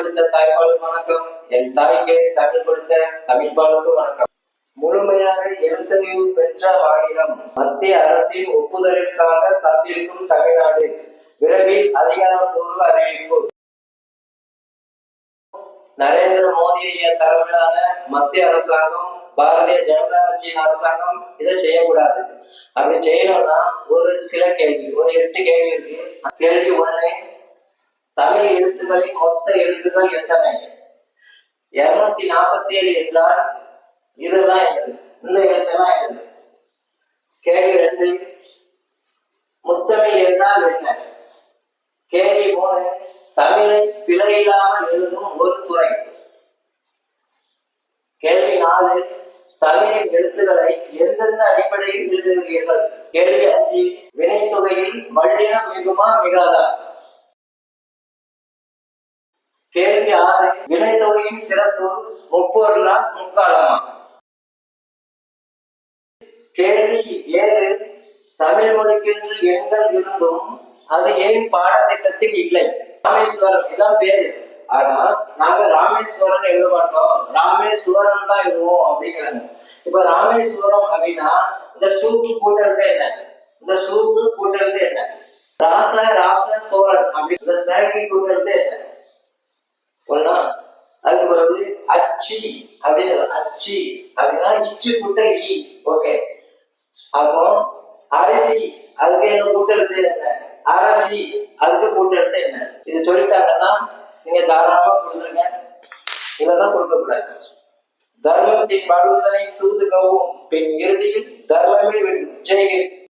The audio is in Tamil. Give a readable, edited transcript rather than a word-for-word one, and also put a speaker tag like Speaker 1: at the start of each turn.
Speaker 1: கொடுத்த தாய்ப்பாலுக்கு வணக்கம். என் தாய்க்கு தமிழ் கொடுத்த தமிழ்பாலுக்கு வணக்கம். முழுமையாக எழுத்தறிவு பெற்ற மாநிலம். மத்திய அரசின் ஒப்புதலுக்காக காத்திருக்கும் தமிழ்நாடு. விரைவில் அதிகாரப்பூர்வ அறிவிப்பு. நரேந்திர மோடியுடைய தலைமையிலான மத்திய அரசாங்கம், பாரதிய ஜனதா கட்சியின் அரசாங்கம் இதை செய்யக்கூடாது. அப்படி செய்யணும்னா ஒரு சில கேள்வி, ஒரு 8 கேள்வி இருக்கு. கேள்வி 1, தமிழ் எழுத்துக்களின் மொத்த எழுத்துக்கள் எத்தனை? 247 என்றால் இதுதான் எழுது, இந்த எழுத்தெல்லாம் எழுது. கேள்வி 2, முத்தமிழ் என்றால் என்ன? கேள்வி 3, தமிழை பிழையில்லாமல் எழுதும் ஒரு துறை. கேள்வி 4, தமிழின் எழுத்துக்களை எந்தெந்த அடிப்படையில் எழுதுகிறீர்கள்? கேள்வி 5, வினைத்தொகையில் வல்லினம் மிகுமா மிகாதா? கேள்வி 6, வினைத்தொகையின் சிறப்பு முப்பொருளா முக்காலமா? கேள்வி 7, தமிழ் மொழிக்கென்று எண்கள் இருந்தும் அது ஏன் பாடத்திட்டத்தில் இல்லை? ராமேஸ்வரம் இதான் பேரு, ஆனா நாங்க ராமேஸ்வரன் எழுத மாட்டோம், ராமேஸ்வரன் தான் எழுதுவோம் அப்படிங்கிறாங்க. இப்ப ராமேஸ்வரம் அப்படின்னா இந்த சூக்கு கூட்டறது என்ன? இந்த சூக்கு கூட்டறது என்ன? ராச சோழன் அப்படி இந்த சேகி கூட்டறது என்ன? ஒண்ணா. அதுக்கு பிறகு அச்சி அப்படின்னு, அச்சி அப்படின்னா இச்சு கூட்டல் இ. ஓகே. அப்போ அரிசி அதுக்கு என்ன கூட்டறது என்ன? அரசி அதுக்கு கூட்டறது என்ன? இது சொல்லிட்டாங்கன்னா நீங்க தாராளமா கொடுத்துருங்க, இதெல்லாம் கொடுக்க கூடாது. தர்மத்தின் வாழ்வதனை சூதுகவும் பின் இறுதியில் தர்மமே வெல்லும். ஜெய்.